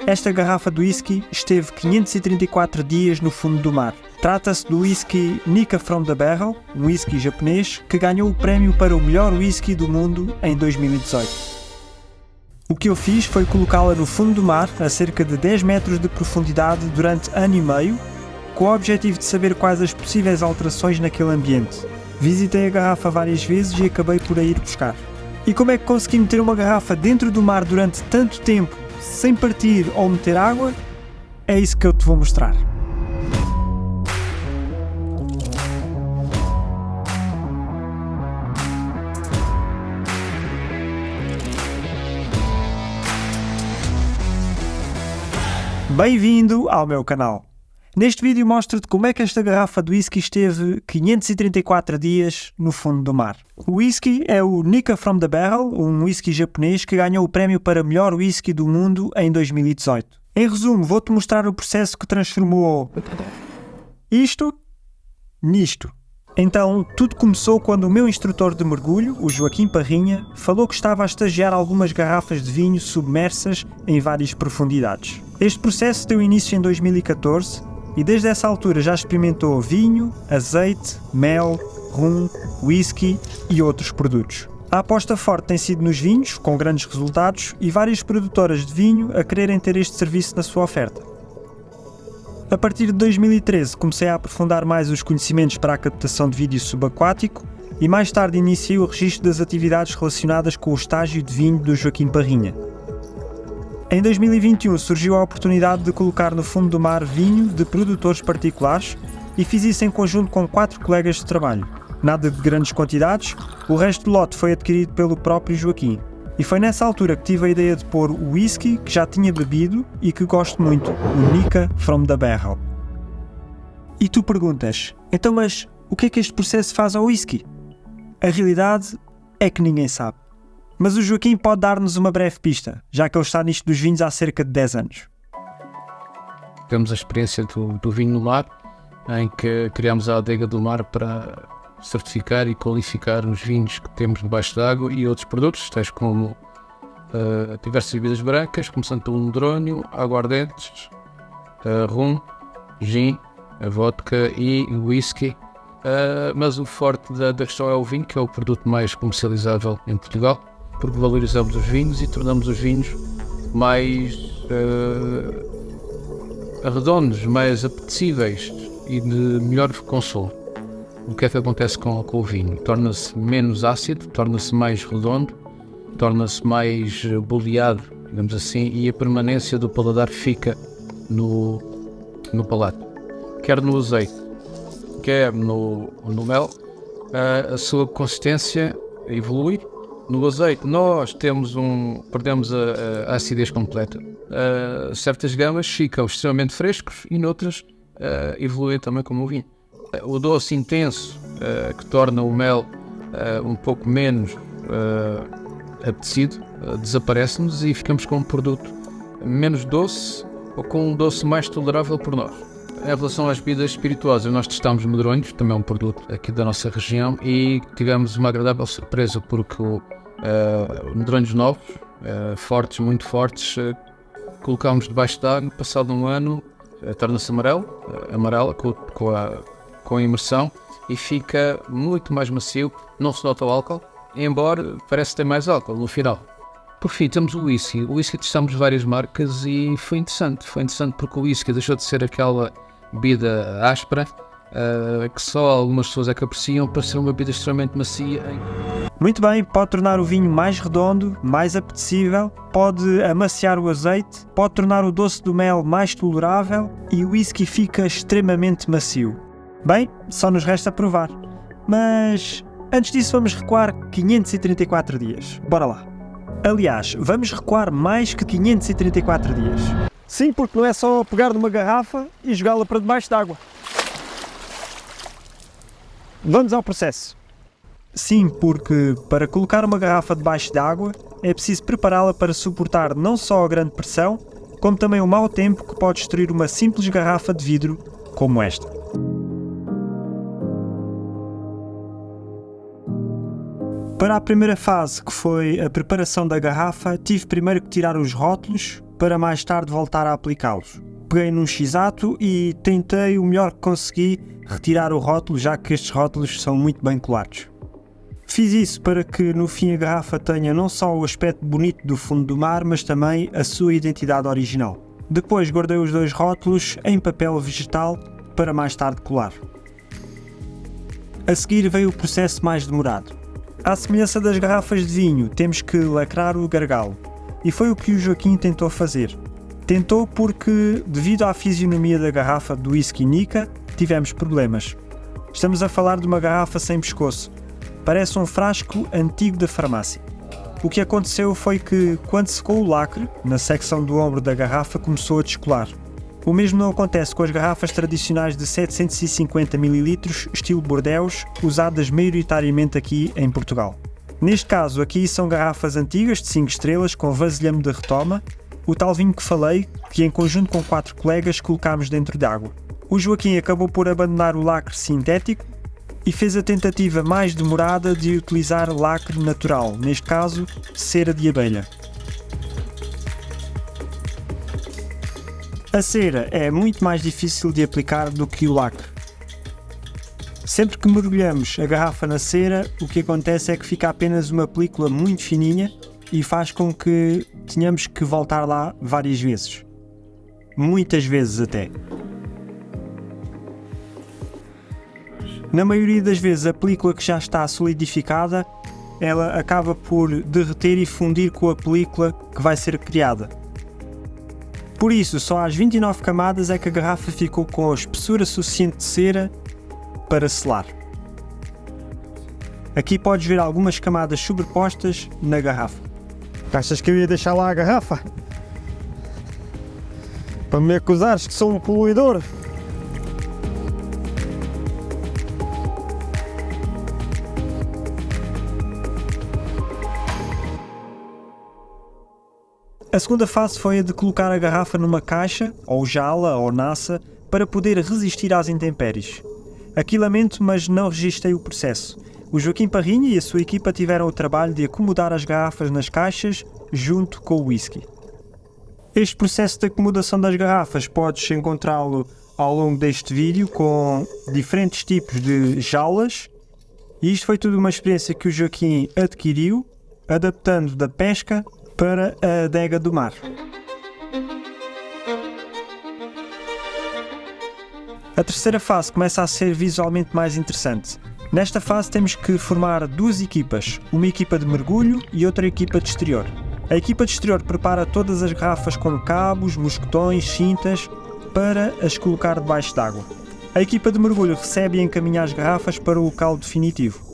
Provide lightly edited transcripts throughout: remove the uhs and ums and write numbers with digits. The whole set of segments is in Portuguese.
esta garrafa de whisky esteve 534 dias no fundo do mar. Trata-se do whisky Nikka from the Barrel, um whisky japonês que ganhou o prémio para o melhor whisky do mundo em 2018. O que eu fiz foi colocá-la no fundo do mar, a cerca de 10 metros de profundidade, durante ano e meio, com o objetivo de saber quais as possíveis alterações naquele ambiente. Visitei a garrafa várias vezes e acabei por a ir buscar. E como é que consegui meter uma garrafa dentro do mar durante tanto tempo, sem partir ou meter água? É isso que eu te vou mostrar. Bem-vindo ao meu canal. Neste vídeo mostro-te como é que esta garrafa de whisky esteve 534 dias no fundo do mar. O whisky é o Nikka from the Barrel, um whisky japonês que ganhou o prémio para melhor whisky do mundo em 2018. Em resumo, vou-te mostrar o processo que transformou isto nisto. Então, tudo começou quando o meu instrutor de mergulho, o Joaquim Parrinha, falou que estava a estagiar algumas garrafas de vinho submersas em várias profundidades. Este processo deu início em 2014 e desde essa altura já experimentou vinho, azeite, mel, rum, whisky e outros produtos. A aposta forte tem sido nos vinhos, com grandes resultados, e várias produtoras de vinho a quererem ter este serviço na sua oferta. A partir de 2013 comecei a aprofundar mais os conhecimentos para a captação de vídeo subaquático e mais tarde iniciei o registro das atividades relacionadas com o estágio de vinho do Joaquim Parrinha. Em 2021 surgiu a oportunidade de colocar no fundo do mar vinho de produtores particulares e fiz isso em conjunto com 4 colegas de trabalho. Nada de grandes quantidades, o resto do lote foi adquirido pelo próprio Joaquim. E foi nessa altura que tive a ideia de pôr o whisky que já tinha bebido e que gosto muito, o Nikka from the Barrel. E tu perguntas, então mas o que é que este processo faz ao whisky? A realidade é que ninguém sabe. Mas o Joaquim pode dar-nos uma breve pista, já que ele está nisto dos vinhos há cerca de 10 anos. Temos a experiência do vinho no mar, em que criamos a adega do mar para certificar e qualificar os vinhos que temos debaixo d'água e outros produtos, tais como diversas bebidas brancas, começando pelo medronho, aguardentes, rum, gin, a vodka e o whisky. Mas o forte da questão é o vinho, que é o produto mais comercializável em Portugal, porque valorizamos os vinhos e tornamos os vinhos mais redondos, mais apetecíveis e de melhor consumo. O que é que acontece com o vinho? Torna-se menos ácido, torna-se mais redondo, torna-se mais boleado, digamos assim, e a permanência do paladar fica no palato. Quer no azeite, quer no mel, a sua consistência evolui. No azeite nós perdemos a acidez completa. Certas gamas ficam extremamente frescos e noutras evoluem também como o vinho. O doce intenso, que torna o mel um pouco menos apetecido, desaparece-nos e ficamos com um produto menos doce ou com um doce mais tolerável por nós. Em relação às bebidas espirituosas, nós testámos medronhos, também é um produto aqui da nossa região, e tivemos uma agradável surpresa porque medronhos novos, fortes, muito fortes, colocámos debaixo de água, passado um ano, torna-se amarela com a imersão e fica muito mais macio, não se nota o álcool, embora parece ter mais álcool no final. Por fim, temos o whisky. O whisky testamos várias marcas e foi interessante porque o whisky deixou de ser aquela bebida áspera que só algumas pessoas é que apreciam para ser uma bebida extremamente macia. Muito bem, pode tornar o vinho mais redondo, mais apetecível, pode amaciar o azeite, pode tornar o doce do mel mais tolerável e o whisky fica extremamente macio. Bem, só nos resta provar. Mas antes disso vamos recuar 534 dias. Bora lá. Aliás, vamos recuar mais que 534 dias. Sim, porque não é só pegar numa garrafa e jogá-la para debaixo d'água. Vamos ao processo. Sim, porque para colocar uma garrafa debaixo d'água é preciso prepará-la para suportar não só a grande pressão, como também o mau tempo que pode destruir uma simples garrafa de vidro como esta. Para a primeira fase, que foi a preparação da garrafa, tive primeiro que tirar os rótulos para mais tarde voltar a aplicá-los. Peguei num X-Ato e tentei o melhor que consegui retirar o rótulo, já que estes rótulos são muito bem colados. Fiz isso para que no fim a garrafa tenha não só o aspecto bonito do fundo do mar, mas também a sua identidade original. Depois guardei os dois rótulos em papel vegetal para mais tarde colar. A seguir veio o processo mais demorado. À semelhança das garrafas de vinho, temos que lacrar o gargalo, e foi o que o Joaquim tentou fazer. Tentou porque, devido à fisionomia da garrafa do whisky Nikka, tivemos problemas. Estamos a falar de uma garrafa sem pescoço. Parece um frasco antigo da farmácia. O que aconteceu foi que, quando secou o lacre, na secção do ombro da garrafa começou a descolar. O mesmo não acontece com as garrafas tradicionais de 750 ml, estilo Bordeaux, usadas maioritariamente aqui em Portugal. Neste caso, aqui são garrafas antigas de 5 estrelas com vasilhame de retoma, o tal vinho que falei, que em conjunto com 4 colegas colocámos dentro de água. O Joaquim acabou por abandonar o lacre sintético e fez a tentativa mais demorada de utilizar lacre natural, neste caso, cera de abelha. A cera é muito mais difícil de aplicar do que o lacre. Sempre que mergulhamos a garrafa na cera, o que acontece é que fica apenas uma película muito fininha e faz com que tenhamos que voltar lá várias vezes. Muitas vezes até. Na maioria das vezes a película que já está solidificada, ela acaba por derreter e fundir com a película que vai ser criada. Por isso, só às 29 camadas é que a garrafa ficou com a espessura suficiente de cera para selar. Aqui podes ver algumas camadas sobrepostas na garrafa. Achas que eu ia deixar lá a garrafa? Para me acusares que sou um poluidor? A segunda fase foi a de colocar a garrafa numa caixa, ou jala, ou nassa, para poder resistir às intempéries. Aqui lamento, mas não registrei o processo. O Joaquim Parrinha e a sua equipa tiveram o trabalho de acomodar as garrafas nas caixas, junto com o whisky. Este processo de acomodação das garrafas podes encontrá-lo ao longo deste vídeo com diferentes tipos de jaulas, e isto foi tudo uma experiência que o Joaquim adquiriu, adaptando da pesca para a adega do mar. A terceira fase começa a ser visualmente mais interessante. Nesta fase temos que formar duas equipas, uma equipa de mergulho e outra equipa de exterior. A equipa de exterior prepara todas as garrafas com cabos, mosquetões, cintas para as colocar debaixo d'água. A equipa de mergulho recebe e encaminha as garrafas para o local definitivo.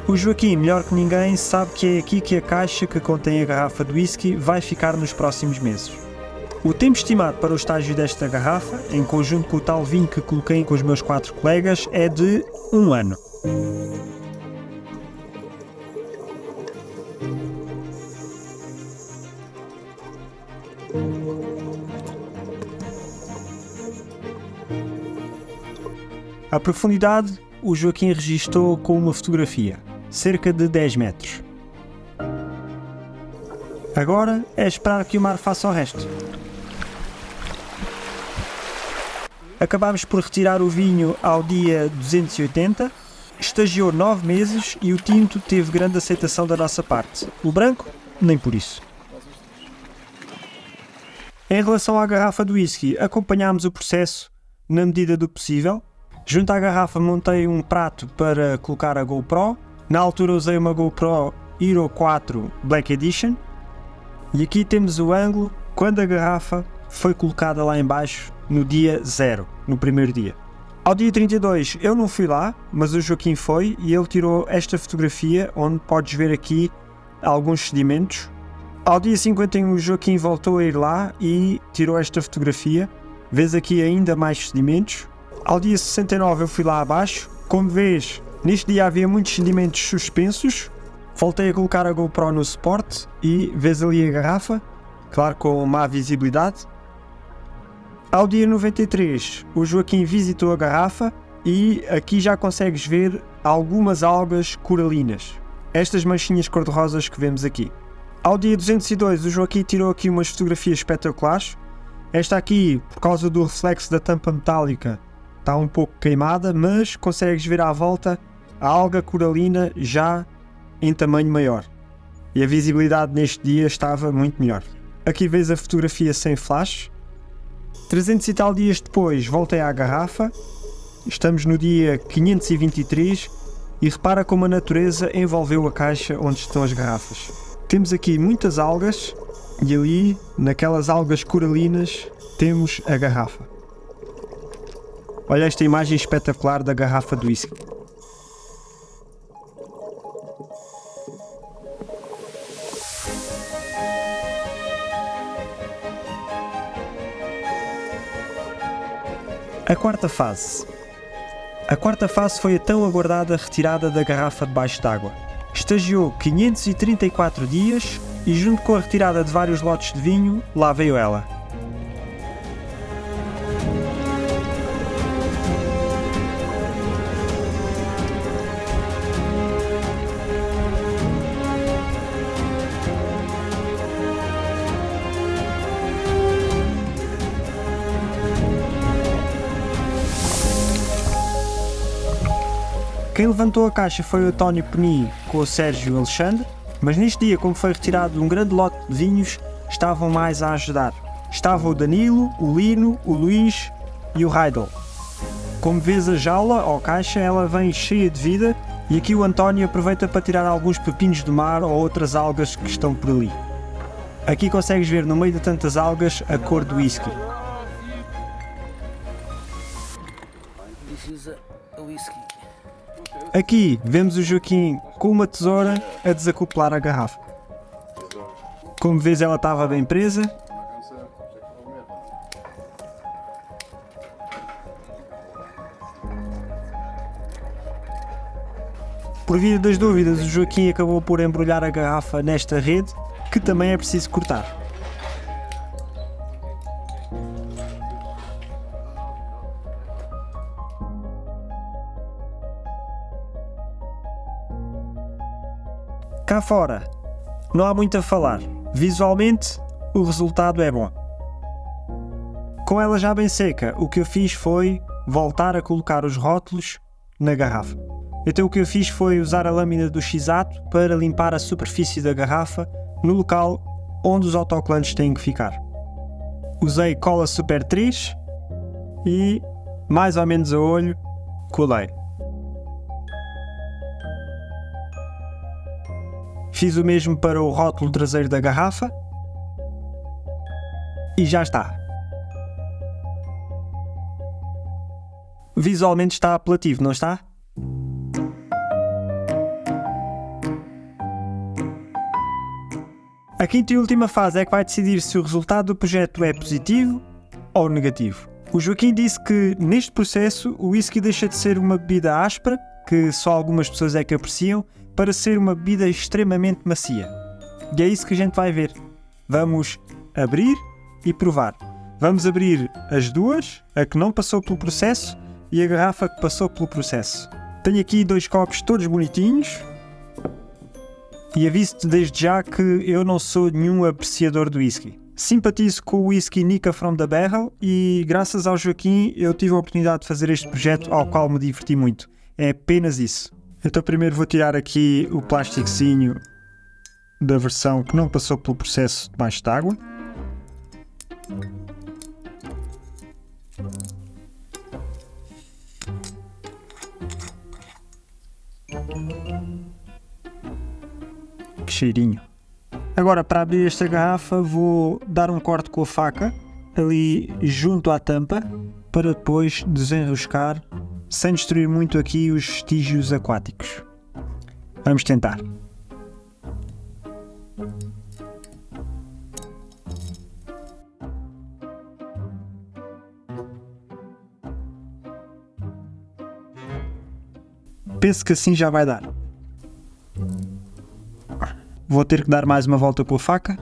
O Joaquim, melhor que ninguém, sabe que é aqui que a caixa que contém a garrafa de whisky vai ficar nos próximos meses. O tempo estimado para o estágio desta garrafa, em conjunto com o tal vinho que coloquei com os meus 4 colegas, é de 1 ano. A profundidade, o Joaquim registou com uma fotografia. Cerca de 10 metros. Agora é esperar que o mar faça o resto. Acabámos por retirar o vinho ao dia 280, estagiou 9 meses e o tinto teve grande aceitação da nossa parte. O branco, nem por isso. Em relação à garrafa do whisky, acompanhámos o processo na medida do possível. Junto à garrafa montei um prato para colocar a GoPro. Na altura usei uma GoPro Hero 4 Black Edition. E aqui temos o ângulo quando a garrafa foi colocada lá em baixo no dia 0, no primeiro dia. Ao dia 32 eu não fui lá, mas o Joaquim foi e ele tirou esta fotografia onde podes ver aqui alguns sedimentos. Ao dia 51 o Joaquim voltou a ir lá e tirou esta fotografia. Vês aqui ainda mais sedimentos. Ao dia 69 eu fui lá abaixo. Como vês, neste dia havia muitos sedimentos suspensos Voltei a colocar a GoPro no suporte e vês ali a garrafa, claro com má visibilidade. Ao dia 93, o Joaquim visitou a garrafa e aqui já consegues ver algumas algas coralinas, estas manchinhas cor-de-rosas que vemos aqui. Ao dia 202, o Joaquim tirou aqui umas fotografias espetaculares. Esta aqui, por causa do reflexo da tampa metálica, está um pouco queimada, mas consegues ver à volta a alga coralina já em tamanho maior. E a visibilidade neste dia estava muito melhor. Aqui vês a fotografia sem flash. 300 e tal dias depois voltei à garrafa. Estamos no dia 523 e repara como a natureza envolveu a caixa onde estão as garrafas. Temos aqui muitas algas e ali, naquelas algas coralinas, temos a garrafa. Olha esta imagem espetacular da garrafa de whisky. A quarta fase. A quarta fase foi a tão aguardada retirada da garrafa debaixo d'água. Estagiou 534 dias e, junto com a retirada de vários lotes de vinho, lá veio ela. Quem levantou a caixa foi o António Peni com o Sérgio Alexandre, mas neste dia, como foi retirado um grande lote de vinhos, estavam mais a ajudar. Estava o Danilo, o Lino, o Luís e o Raidel. Como vês a jaula ou caixa, ela vem cheia de vida e aqui o António aproveita para tirar alguns pepinos do mar ou outras algas que estão por ali. Aqui consegues ver no meio de tantas algas a cor do whisky. Aqui vemos o Joaquim com uma tesoura a desacoplar a garrafa. Como vês, ela estava bem presa. Por via das dúvidas, o Joaquim acabou por embrulhar a garrafa nesta rede, que também é preciso cortar. Cá fora, não há muito a falar. Visualmente, o resultado é bom. Com ela já bem seca, o que eu fiz foi voltar a colocar os rótulos na garrafa. Então o que eu fiz foi usar a lâmina do X-Ato para limpar a superfície da garrafa no local onde os autocolantes têm que ficar. Usei cola Super 3 e, mais ou menos a olho, colei. Fiz o mesmo para o rótulo traseiro da garrafa e já está. Visualmente está apelativo, não está? A quinta e última fase é que vai decidir se o resultado do projeto é positivo ou negativo. O Joaquim disse que neste processo o whisky deixa de ser uma bebida áspera, que só algumas pessoas é que apreciam, para ser uma bebida extremamente macia. E é isso que a gente vai ver. Vamos abrir e provar. Vamos abrir as duas, a que não passou pelo processo e a garrafa que passou pelo processo. Tenho aqui 2 copos todos bonitinhos e aviso-te desde já que eu não sou nenhum apreciador do whisky. Simpatizo com o whisky Nikka from the Barrel e graças ao Joaquim eu tive a oportunidade de fazer este projeto ao qual me diverti muito. É apenas isso. Então primeiro vou tirar aqui o plastiquezinho da versão que não passou pelo processo debaixo de água. Que cheirinho. Agora, para abrir esta garrafa, vou dar um corte com a faca ali junto à tampa para depois desenroscar sem destruir muito aqui os vestígios aquáticos. Vamos tentar. Penso que assim já vai dar. Vou ter que dar mais uma volta com a faca.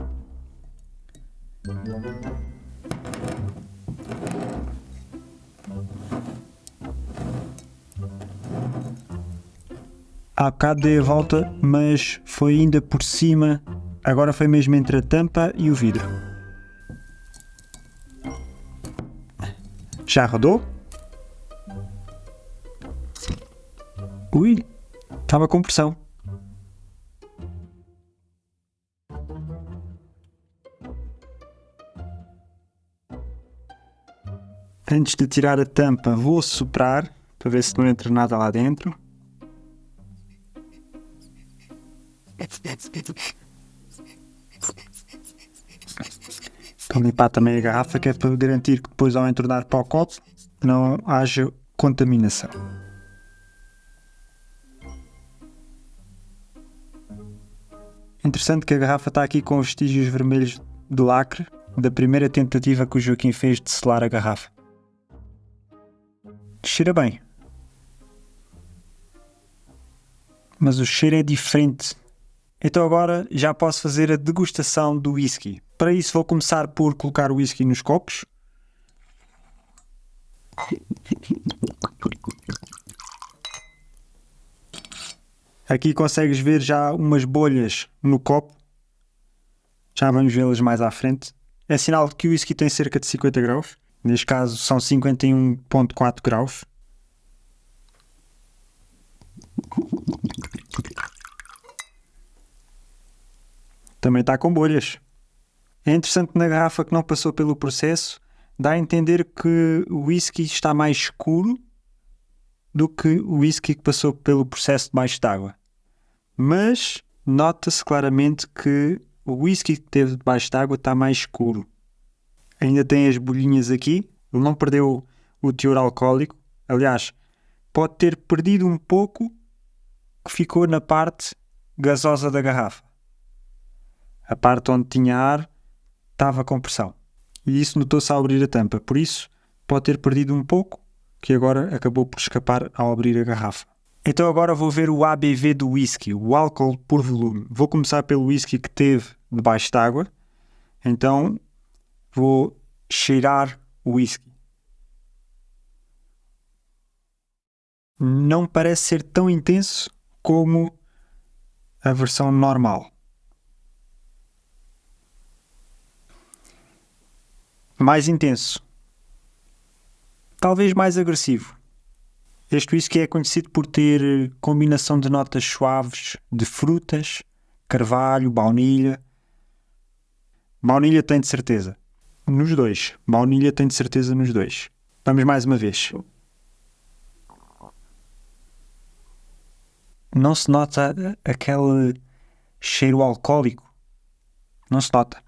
Há bocado dei a volta, mas foi ainda por cima. Agora foi mesmo entre a tampa e o vidro. Já rodou? Ui, estava com pressão. Antes de tirar a tampa, vou soprar para ver se não entra nada lá dentro. Para limpar também a garrafa, que é para garantir que depois, ao entornar para o copo, não haja contaminação. Interessante que a garrafa está aqui com vestígios vermelhos de lacre da primeira tentativa que o Joaquim fez de selar a garrafa. Cheira bem. Mas o cheiro é diferente. Então agora já posso fazer a degustação do whisky. Para isso vou começar por colocar o whisky nos copos. Aqui consegues ver já umas bolhas no copo. Já vamos vê-las mais à frente. É sinal que o whisky tem cerca de 50 graus. Neste caso são 51,4 graus. Também está com bolhas. É interessante na garrafa que não passou pelo processo. Dá a entender que o whisky está mais escuro do que o whisky que passou pelo processo debaixo d'água. Mas nota-se claramente que o whisky que teve debaixo d'água está mais escuro. Ainda tem as bolhinhas aqui. Ele não perdeu o teor alcoólico. Aliás, pode ter perdido um pouco que ficou na parte gasosa da garrafa. A parte onde tinha ar estava com pressão. E isso notou-se ao abrir a tampa. Por isso, pode ter perdido um pouco, que agora acabou por escapar ao abrir a garrafa. Então agora vou ver o ABV do whisky, o álcool por volume. Vou começar pelo whisky que teve debaixo d'água. Então vou cheirar o whisky. Não parece ser tão intenso como a versão normal. Mais intenso. Talvez mais agressivo. Este whisky é conhecido por ter combinação de notas suaves de frutas, carvalho, baunilha. Baunilha tem de certeza. Nos dois. Baunilha tem de certeza nos dois. Vamos mais uma vez. Não se nota aquele cheiro alcoólico. Não se nota.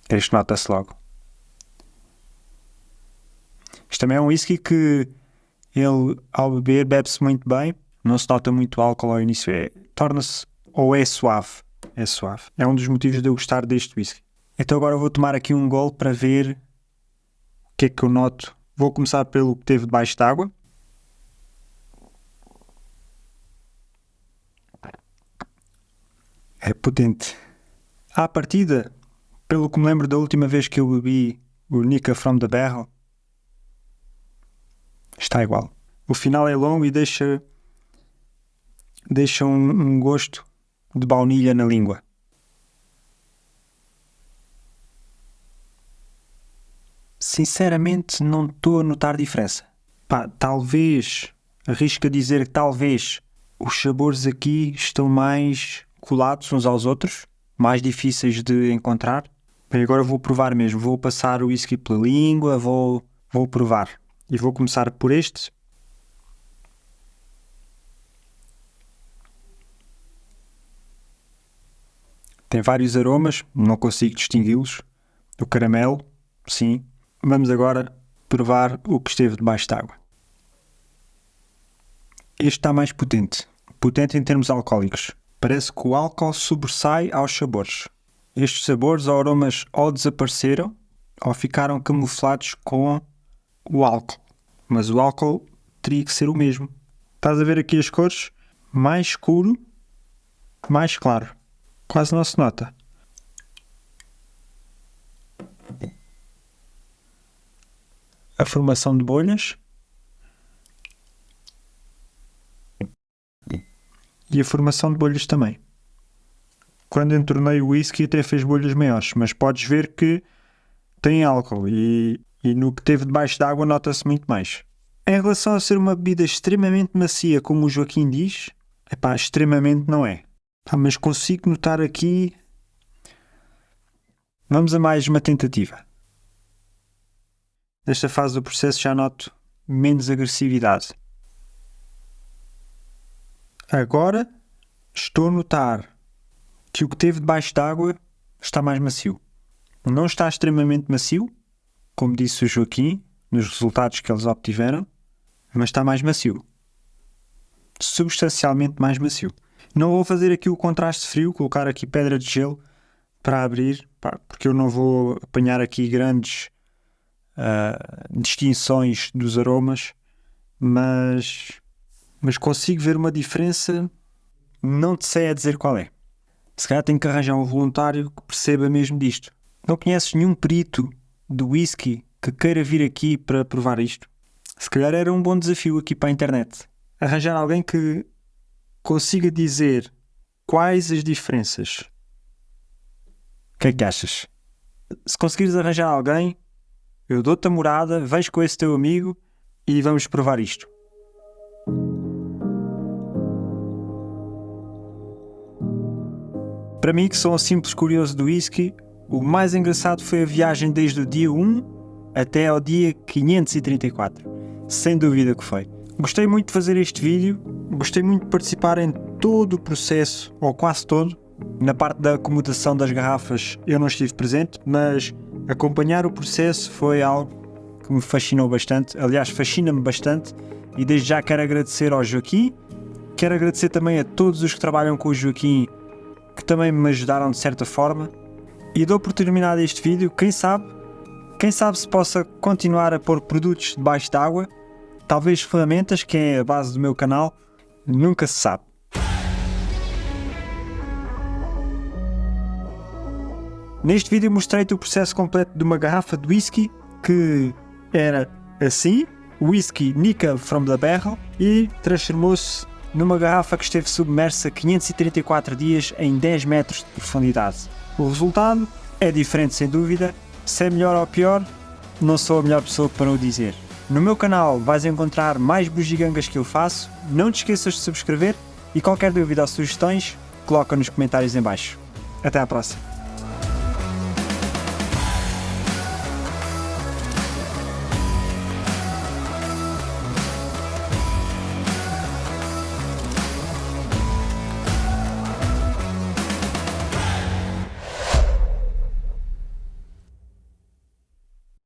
Este nota-se logo. Isto também é um whisky que ele, ao beber, bebe-se muito bem. Não se nota muito álcool ao início. Torna-se, ou é suave. É suave. É um dos motivos de eu gostar deste whisky. Então agora vou tomar aqui um gole para ver o que é que eu noto. Vou começar pelo que teve debaixo d'água. É potente. À partida, pelo que me lembro da última vez que eu bebi o Nikka from the Barrel, está igual. O final é longo e deixa um gosto de baunilha na língua. Sinceramente, não estou a notar diferença. Talvez, arrisco a dizer que talvez os sabores aqui estão mais colados uns aos outros, mais difíceis de encontrar. Bem, agora vou provar mesmo. Vou passar o whisky pela língua, vou provar. E vou começar por este. Tem vários aromas, não consigo distingui-los. O caramelo, sim. Vamos agora provar o que esteve debaixo d'água. Este está mais potente. Potente em termos alcoólicos. Parece que o álcool sobressai aos sabores. Estes sabores ou aromas ou desapareceram ou ficaram camuflados com o álcool. Mas o álcool teria que ser o mesmo. Estás a ver aqui as cores? mais escuro, mais claro. Quase não se nota. A formação de bolhas. E a formação de bolhas também. Quando entornei o whisky até fez bolhas maiores, mas podes ver que tem álcool e no que teve debaixo d'água nota-se muito mais. Em relação a ser uma bebida extremamente macia, como o Joaquim diz, extremamente não é. Mas consigo notar aqui... Vamos a mais uma tentativa. Nesta fase do processo já noto menos agressividade. Agora estou a notar que o que teve debaixo d'água está mais macio. Não está extremamente macio, como disse o Joaquim, nos resultados que eles obtiveram, mas está mais macio. Substancialmente mais macio. Não vou fazer aqui o contraste frio, colocar aqui pedra de gelo para abrir, porque eu não vou apanhar aqui grandes distinções dos aromas, mas consigo ver uma diferença, não te sei a dizer qual é. Se calhar tenho que arranjar um voluntário que perceba mesmo disto. Não conheces nenhum perito de whisky que queira vir aqui para provar isto? Se calhar era um bom desafio aqui para a internet. Arranjar alguém que consiga dizer quais as diferenças. O que é que achas? Se conseguires arranjar alguém, eu dou-te a morada, vais com esse teu amigo e vamos provar isto. Para mim, que sou um simples curioso do whisky, o mais engraçado foi a viagem desde o dia 1 até ao dia 534. Sem dúvida que foi. Gostei muito de fazer este vídeo, gostei muito de participar em todo o processo, ou quase todo. Na parte da acomodação das garrafas eu não estive presente, mas acompanhar o processo foi algo que me fascinou bastante. Aliás, fascina-me bastante, e desde já quero agradecer ao Joaquim, quero agradecer também a todos os que trabalham com o Joaquim, que também me ajudaram de certa forma, e dou por terminado este vídeo. Quem sabe se possa continuar a pôr produtos debaixo d'água, talvez ferramentas, que é a base do meu canal, nunca se sabe. Neste vídeo mostrei-te o processo completo de uma garrafa de whisky que era assim, Whisky Nika from the Barrel, e transformou-se numa garrafa que esteve submersa 534 dias em 10 metros de profundidade. O resultado é diferente sem dúvida. Se é melhor ou pior, não sou a melhor pessoa para o dizer. No meu canal vais encontrar mais bugigangas que eu faço. Não te esqueças de subscrever e qualquer dúvida ou sugestões, coloca nos comentários em baixo. Até à próxima.